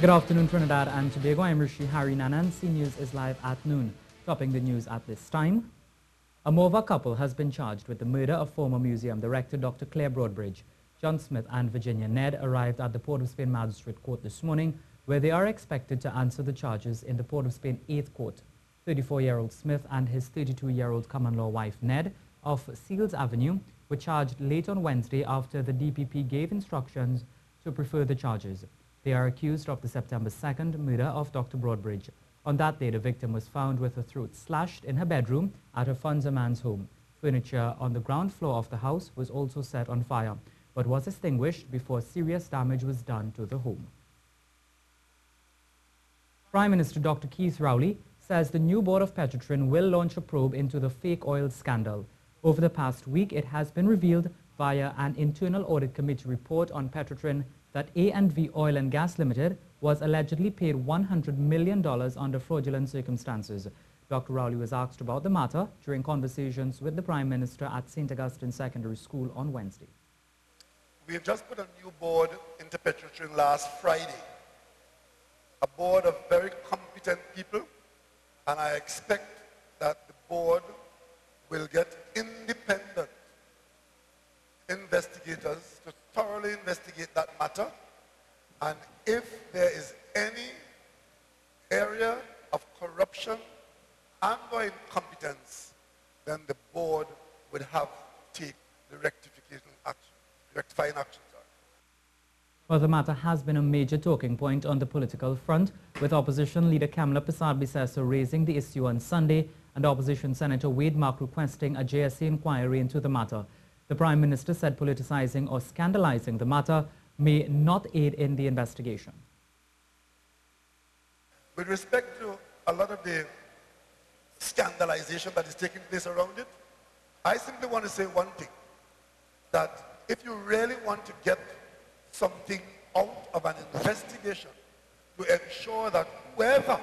Good afternoon, Trinidad and Tobago. I'm Rishi Harry Nanan. C News is live at noon. Topping the news at this time, a Morvant couple has been charged with the murder of former museum director Dr. Claire Broadbridge. John Smith and Virginia Ned arrived at the Port of Spain Magistrate Court this morning, where they are expected to answer the charges in the Port of Spain 8th Court. 34-year-old Smith and his 32-year-old common-law wife Ned of Seals Avenue were charged late on Wednesday after the DPP gave instructions to prefer the charges. They are accused of the September 2nd murder of Dr. Broadbridge. On that day, the victim was found with her throat slashed in her bedroom at her Funza man's home. Furniture on the ground floor of the house was also set on fire, but was extinguished before serious damage was done to the home. Prime Minister Dr. Keith Rowley says the new board of Petrotrin will launch a probe into the fake oil scandal. Over the past week, it has been revealed via an internal audit committee report on Petrotrin that A&V Oil and Gas Limited was allegedly paid $100 million under fraudulent circumstances. Dr. Rowley was asked about the matter during conversations with the Prime Minister at St. Augustine Secondary School on Wednesday. We have just put a new board into Petrotrin last Friday. A board of very competent people, and I expect that the board will get independent investigators to thoroughly investigate that matter, and if there is any area of corruption and or incompetence, then the board would have to take the rectifying action. Well, the matter has been a major talking point on the political front, with opposition leader Kamala Persad-Bissessar raising the issue on Sunday and opposition Senator Wade Mark requesting a JSA inquiry into the matter. The Prime Minister said politicizing or scandalizing the matter may not aid in the investigation. With respect to a lot of the scandalization that is taking place around it, I simply want to say one thing, that if you really want to get something out of an investigation to ensure that whoever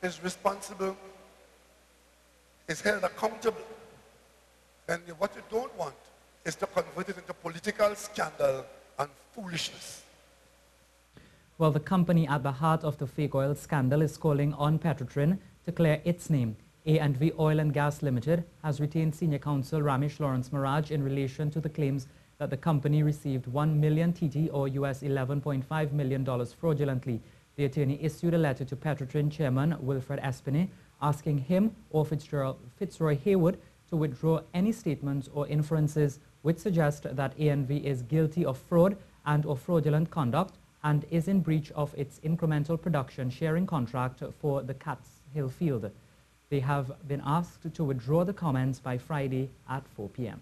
is responsible is held accountable, then what you don't want is to convert it into political scandal and foolishness. Well, the company at the heart of the fake oil scandal is calling on Petrotrin to clear its name. A&V Oil and Gas Limited has retained Senior Counsel Ramesh Lawrence Maraj in relation to the claims that the company received 1 million TT or US $11.5 million fraudulently. The attorney issued a letter to Petrotrin Chairman Wilfred Espinay asking him or Fitzroy Haywood to withdraw any statements or inferences which suggest that A&V is guilty of fraud and or fraudulent conduct and is in breach of its incremental production sharing contract for the Cats Hill field. They have been asked to withdraw the comments by Friday at 4 p.m.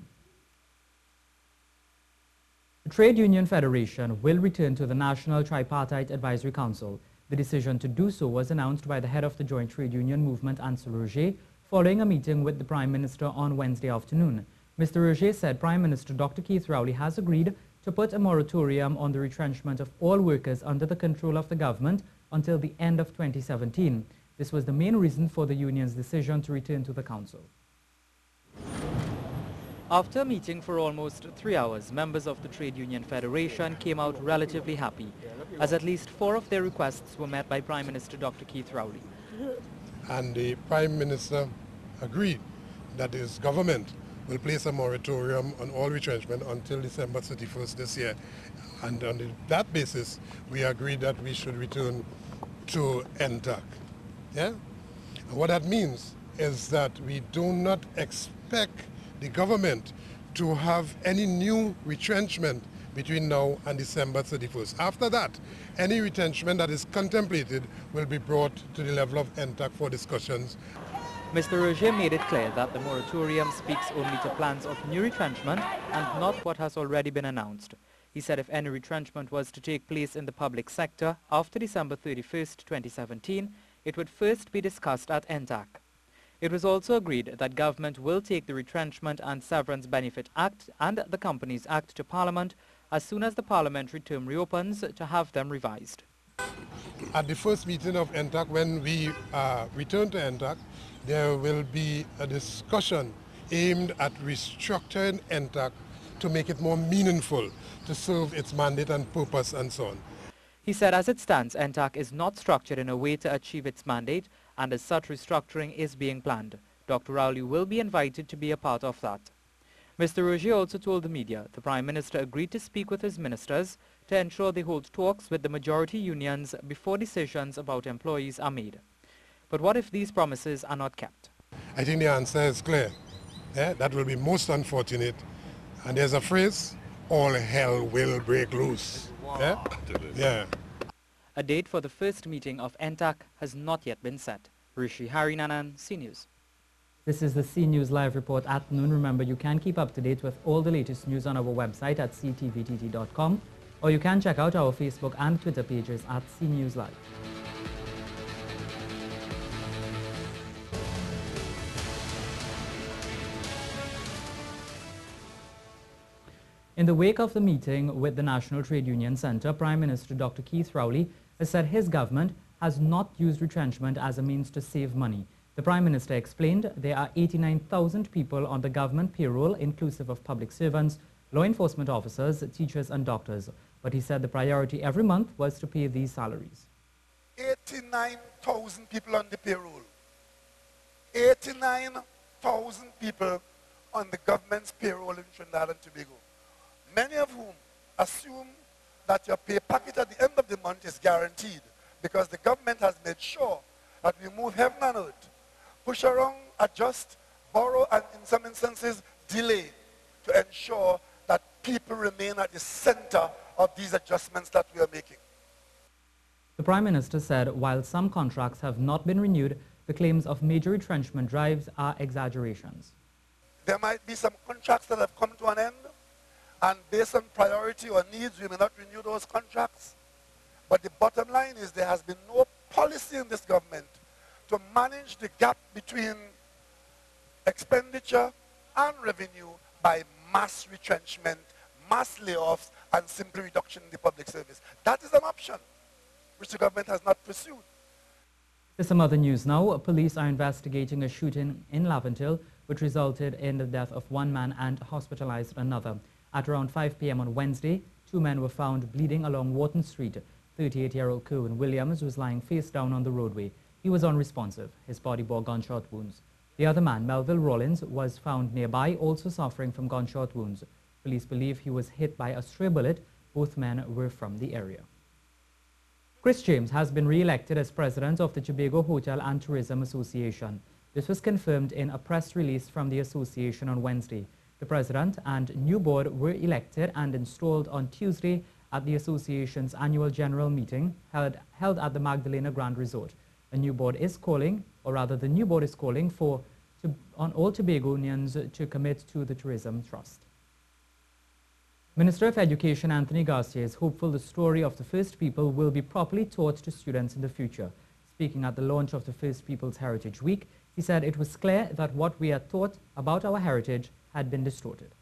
The Trade Union Federation will return to the National Tripartite Advisory Council. The decision to do so was announced by the head of the Joint Trade Union Movement, Ansel Roger, following a meeting with the Prime Minister on Wednesday afternoon. Mr. Roger said Prime Minister Dr. Keith Rowley has agreed to put a moratorium on the retrenchment of all workers under the control of the government until the end of 2017. This was the main reason for the union's decision to return to the council. After a meeting for almost 3 hours, members of the Trade Union Federation came out relatively happy, as at least 4 of their requests were met by Prime Minister Dr. Keith Rowley. And the Prime Minister agreed that his government will place a moratorium on all retrenchment until December 31st this year. And on that basis, we agreed that we should return to NTAC. Yeah? And what that means is that we do not expect the government to have any new retrenchment between now and December 31st. After that, any retrenchment that is contemplated will be brought to the level of NTAC for discussions. Mr. Roger made it clear that the moratorium speaks only to plans of new retrenchment and not what has already been announced. He said if any retrenchment was to take place in the public sector after December 31st, 2017, it would first be discussed at NTAC. It was also agreed that government will take the Retrenchment and Severance Benefit Act and the Companies Act to Parliament as soon as the parliamentary term reopens to have them revised. At the first meeting of NTAC, when we return to NTAC, there will be a discussion aimed at restructuring NTAC to make it more meaningful, to serve its mandate and purpose and so on. He said as it stands, NTAC is not structured in a way to achieve its mandate, and as such restructuring is being planned. Dr. Rowley will be invited to be a part of that. Mr. Rogier also told the media the Prime Minister agreed to speak with his ministers to ensure they hold talks with the majority unions before decisions about employees are made. But what if these promises are not kept? I think the answer is clear. That will be most unfortunate. And there's a phrase, all hell will break loose. Yeah. A date for the first meeting of NTAC has not yet been set. Rishi Harinanan, C News. This is the C News Live Report at noon. Remember, you can keep up to date with all the latest news on our website at ctvtt.com, or you can check out our Facebook and Twitter pages at C News Live. In the wake of the meeting with the National Trade Union Centre, Prime Minister Dr. Keith Rowley has said his government has not used retrenchment as a means to save money. The Prime Minister explained there are 89,000 people on the government payroll, inclusive of public servants, law enforcement officers, teachers and doctors. But he said the priority every month was to pay these salaries. 89,000 people on the payroll. 89,000 people on the government's payroll in Trinidad and Tobago. Many of whom assume that your pay packet at the end of the month is guaranteed because the government has made sure that we move heaven and earth, push around, adjust, borrow, and in some instances, delay to ensure that people remain at the center of these adjustments that we are making. The Prime Minister said while some contracts have not been renewed, the claims of major retrenchment drives are exaggerations. There might be some contracts that have come to an end, and based on priority or needs, we may not renew those contracts. But the bottom line is there has been no policy in this government to manage the gap between expenditure and revenue by mass retrenchment, mass layoffs, and simple reduction in the public service. That is an option which the government has not pursued. To some other news now. Police are investigating a shooting in Laventille which resulted in the death of one man and hospitalized another. At around 5 p.m. on Wednesday, two men were found bleeding along Wharton Street. 38-year-old Kerwin Williams was lying face down on the roadway. He was unresponsive. His body bore gunshot wounds. The other man, Melville Rollins, was found nearby, also suffering from gunshot wounds. Police believe he was hit by a stray bullet. Both men were from the area. Chris James has been re-elected as president of the Tobago Hotel and Tourism Association. This was confirmed in a press release from the association on Wednesday. The president and new board were elected and installed on Tuesday at the association's annual general meeting held at the Magdalena Grand Resort. The new board is calling on all Tobagonians to commit to the Tourism Trust. Minister of Education Anthony Garcia is hopeful the story of the First People will be properly taught to students in the future. Speaking at the launch of the First People's Heritage Week, he said it was clear that what we are taught about our heritage had been distorted.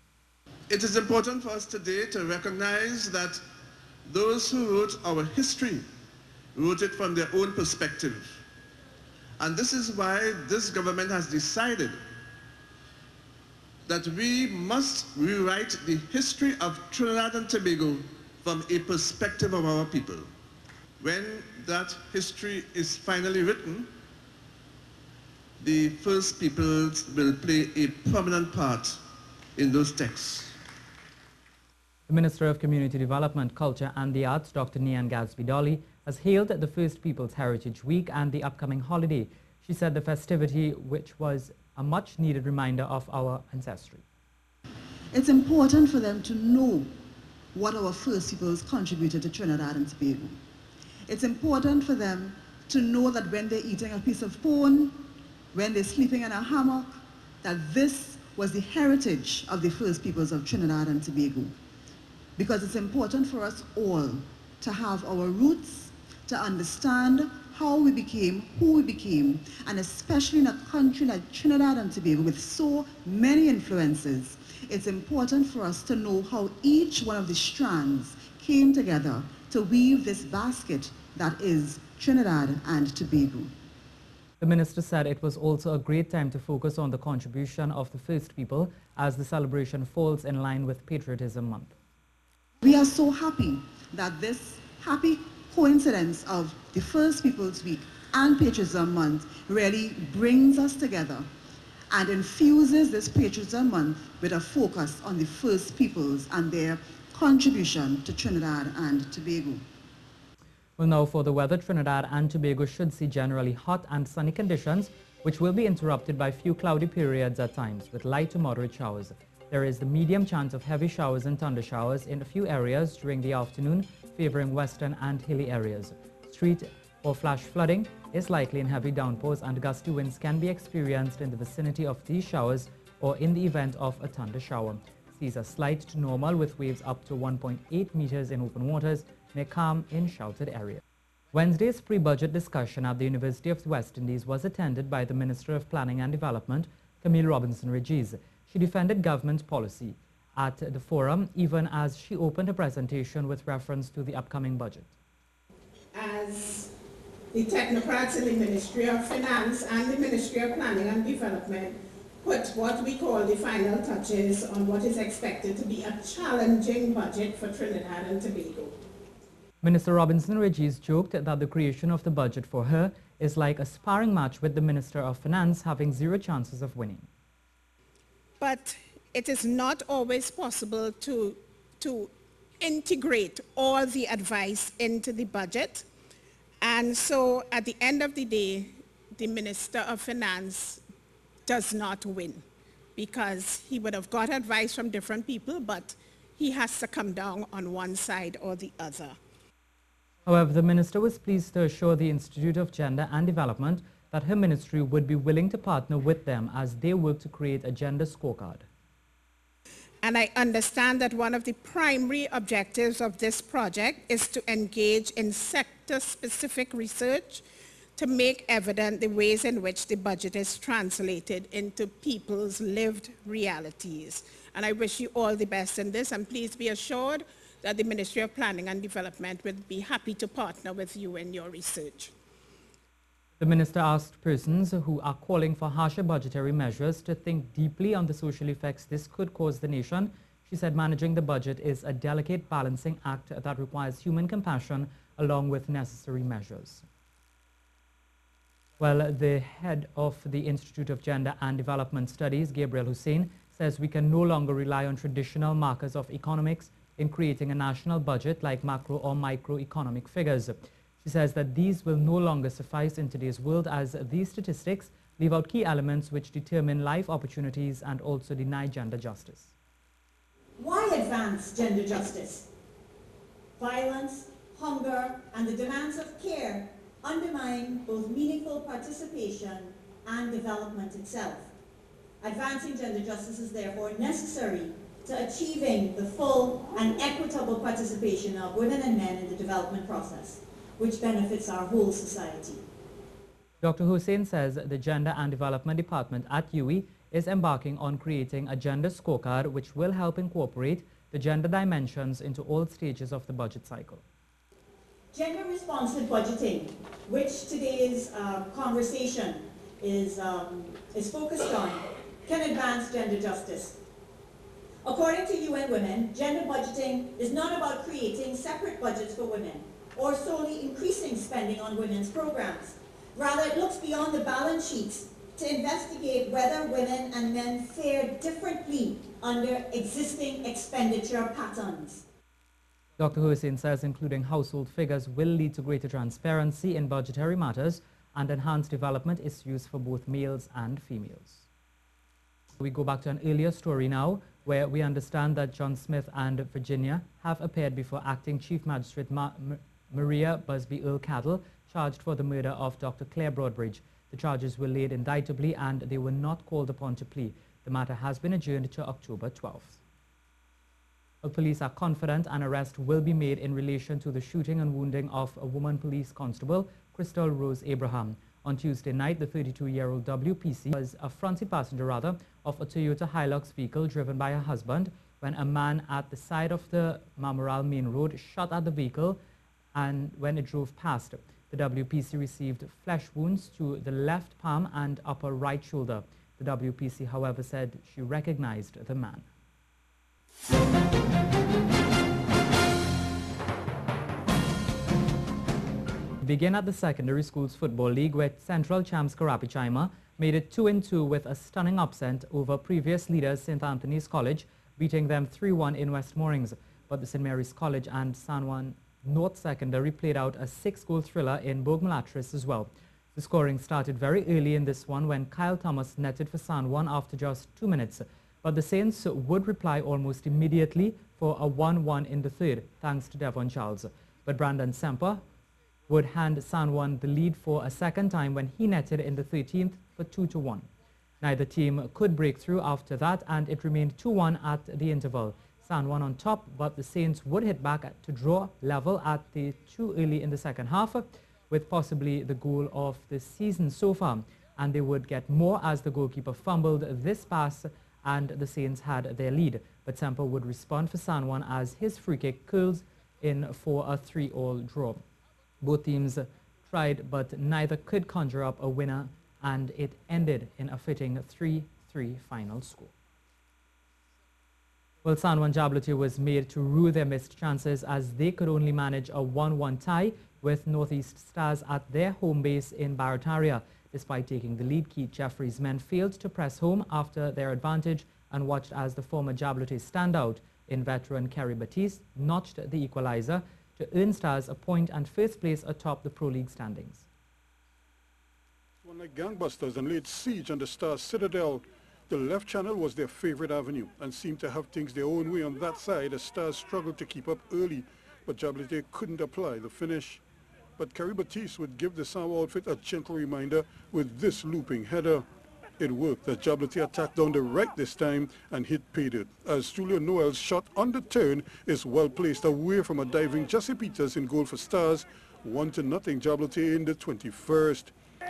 It is important for us today to recognize that those who wrote our history wrote it from their own perspective. And this is why this government has decided that we must rewrite the history of Trinidad and Tobago from a perspective of our people. When that history is finally written, the First Peoples will play a prominent part in those texts. The Minister of Community Development, Culture and the Arts, Dr. Nian Gadsby-Dolly, has hailed the First People's Heritage Week and the upcoming holiday. She said the festivity, which was a much-needed reminder of our ancestry. It's important for them to know what our First Peoples contributed to Trinidad and Tobago. It's important for them to know that when they're eating a piece of bone, when they're sleeping in a hammock, that this was the heritage of the First Peoples of Trinidad and Tobago. Because it's important for us all to have our roots, to understand how we became who we became, and especially in a country like Trinidad and Tobago with so many influences, it's important for us to know how each one of the strands came together to weave this basket that is Trinidad and Tobago. The minister said it was also a great time to focus on the contribution of the First People as the celebration falls in line with Patriotism Month. We are so happy that this happy coincidence of the First Peoples Week and Patriotism Month really brings us together and infuses this Patriotism Month with a focus on the First Peoples and their contribution to Trinidad and Tobago. Well, now for the weather, Trinidad and Tobago should see generally hot and sunny conditions, which will be interrupted by few cloudy periods at times, with light to moderate showers. There is the medium chance of heavy showers and thunder showers in a few areas during the afternoon, favoring western and hilly areas. Street or flash flooding is likely in heavy downpours, and gusty winds can be experienced in the vicinity of these showers or in the event of a thunder shower. Seas are slight to normal, with waves up to 1.8 meters in open waters, near calm in sheltered areas. Wednesday's pre-budget discussion at the University of the West Indies was attended by the Minister of Planning and Development, Camille Robinson-Regis. She defended government policy at the forum, even as she opened her presentation with reference to the upcoming budget. As the technocrats in the Ministry of Finance and the Ministry of Planning and Development put what we call the final touches on what is expected to be a challenging budget for Trinidad and Tobago. Minister Robinson-Regis joked that the creation of the budget for her is like a sparring match with the Minister of Finance having zero chances of winning. But it is not always possible to integrate all the advice into the budget. And so at the end of the day, the Minister of Finance does not win, because he would have got advice from different people, but he has to come down on one side or the other. However, the minister was pleased to assure the Institute of Gender and Development that her ministry would be willing to partner with them as they work to create a gender scorecard. And I understand that one of the primary objectives of this project is to engage in sector-specific research to make evident the ways in which the budget is translated into people's lived realities. And I wish you all the best in this, and please be assured that the Ministry of Planning and Development will be happy to partner with you in your research. The minister asked persons who are calling for harsher budgetary measures to think deeply on the social effects this could cause the nation. She said managing the budget is a delicate balancing act that requires human compassion along with necessary measures. Well, the head of the Institute of Gender and Development Studies, Gabriel Hussein, says we can no longer rely on traditional markers of economics in creating a national budget like macro or microeconomic figures. She says that these will no longer suffice in today's world, as these statistics leave out key elements which determine life opportunities and also deny gender justice. Why advance gender justice? Violence, hunger, and the demands of care undermine both meaningful participation and development itself. Advancing gender justice is therefore necessary to achieving the full and equitable participation of women and men in the development process, which benefits our whole society. Dr. Hussein says the Gender and Development Department at UWI is embarking on creating a gender scorecard which will help incorporate the gender dimensions into all stages of the budget cycle. Gender-responsive budgeting, which today's conversation is focused on, can advance gender justice. According to UN Women, gender budgeting is not about creating separate budgets for women or solely increasing spending on women's programs. Rather, it looks beyond the balance sheets to investigate whether women and men fare differently under existing expenditure patterns. Dr. Hussein says including household figures will lead to greater transparency in budgetary matters and enhance development issues for both males and females. We go back to an earlier story now, where we understand that John Smith and Virginia have appeared before Acting Chief Magistrate Maria Busby Earl Cattle, charged for the murder of Dr. Claire Broadbridge. The charges were laid indictably and they were not called upon to plea. The matter has been adjourned to October 12th. Well, police are confident an arrest will be made in relation to the shooting and wounding of a woman police constable, Crystal Rose Abraham. On Tuesday night, the 32-year-old WPC was a front seat passenger of a Toyota Hilux vehicle driven by her husband when a man at the side of the Mamoral Main Road shot at the vehicle, and when it drove past, the WPC received flesh wounds to the left palm and upper right shoulder. The WPC, however, said she recognized the man. Begin at the Secondary Schools Football League, where Central champs Karapichaima made it 2-2 with a stunning upset over previous leaders St. Anthony's College, beating them 3-1 in West Moorings. But the St. Mary's College and San Juan North Secondary played out a 6-goal thriller in Bourg-Mulatresse as well. The scoring started very early in this one when Kyle Thomas netted for San Juan after just 2 minutes. But the Saints would reply almost immediately for a 1-1 in the third, thanks to Devon Charles. But Brandon Semper would hand San Juan the lead for a second time when he netted in the 13th for 2-1. Neither team could break through after that, and it remained 2-1 at the interval. San Juan on top, but the Saints would hit back to draw level at the too early in the second half, with possibly the goal of the season so far. And they would get more as the goalkeeper fumbled this pass and the Saints had their lead. But Semper would respond for San Juan as his free kick curls in for a 3-all draw. Both teams tried, but neither could conjure up a winner, and it ended in a fitting 3-3 final score. Well, San Juan Jablotay was made to rue their missed chances as they could only manage a 1-1 tie with Northeast Stars at their home base in Barataria. Despite taking the lead, Keith Jeffrey's men failed to press home after their advantage and watched as the former Jablotay standout in veteran Kerry Batiste notched the equalizer to earn Stars a point and first place atop the Pro League standings. One like gangbusters and laid siege on the Stars citadel. The left channel was their favorite avenue and seemed to have things their own way on that side as Stars struggled to keep up early, but Jablotay couldn't apply the finish. But Kerry Batiste would give the Sawa outfit a gentle reminder with this looping header. It worked as Jablotay attacked down the right this time and hit pay dirt, as Julio Noel's shot on the turn is well placed away from a diving Jesse Peters in goal for Stars. 1-0 Jablotay in the 21st.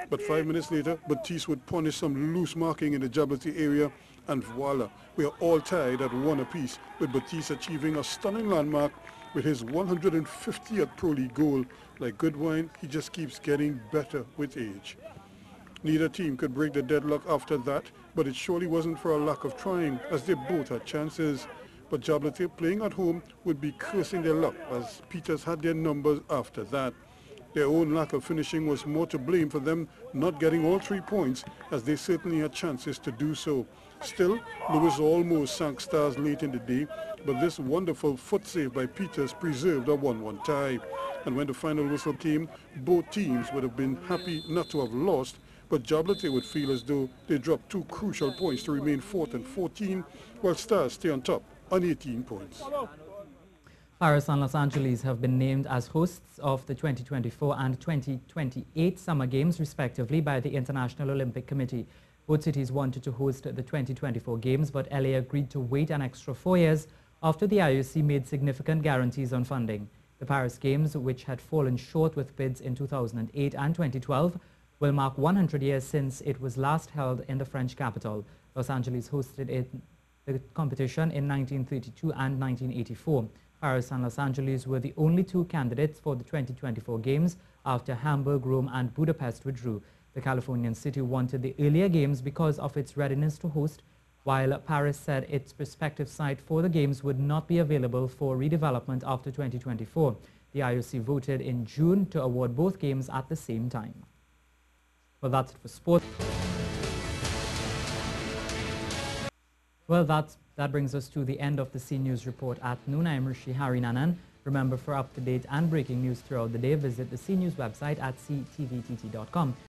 But 5 minutes later, Batiste would punish some loose marking in the Jablotay area, and voila, we are all tied at 1 apiece, with Batiste achieving a stunning landmark with his 150th Pro League goal. Like good wine, he just keeps getting better with age. Neither team could break the deadlock after that, but it surely wasn't for a lack of trying, as they both had chances. But Jablotay, playing at home, would be cursing their luck, as Peters had their numbers after that. Their own lack of finishing was more to blame for them not getting all 3 points, as they certainly had chances to do so. Still, Lewis almost sank Stars late in the day, but this wonderful foot save by Peters preserved a 1-1 tie. And when the final whistle came, both teams would have been happy not to have lost, but Jablotay would feel as though they dropped 2 crucial points to remain 4th and 14, while Stars stay on top on 18 points. Paris and Los Angeles have been named as hosts of the 2024 and 2028 Summer Games, respectively, by the International Olympic Committee. Both cities wanted to host the 2024 Games, but LA agreed to wait an extra 4 years after the IOC made significant guarantees on funding. The Paris Games, which had fallen short with bids in 2008 and 2012, will mark 100 years since it was last held in the French capital. Los Angeles hosted the competition in 1932 and 1984. Paris and Los Angeles were the only 2 candidates for the 2024 Games after Hamburg, Rome and Budapest withdrew. The Californian city wanted the earlier Games because of its readiness to host, while Paris said its prospective site for the Games would not be available for redevelopment after 2024. The IOC voted in June to award both games at the same time. Well, that's it for sport. Well, that brings us to the end of the C News Report at noon. I am Rishi Harinanan. Remember, for up-to-date and breaking news throughout the day, visit the C News website at ctvtt.com.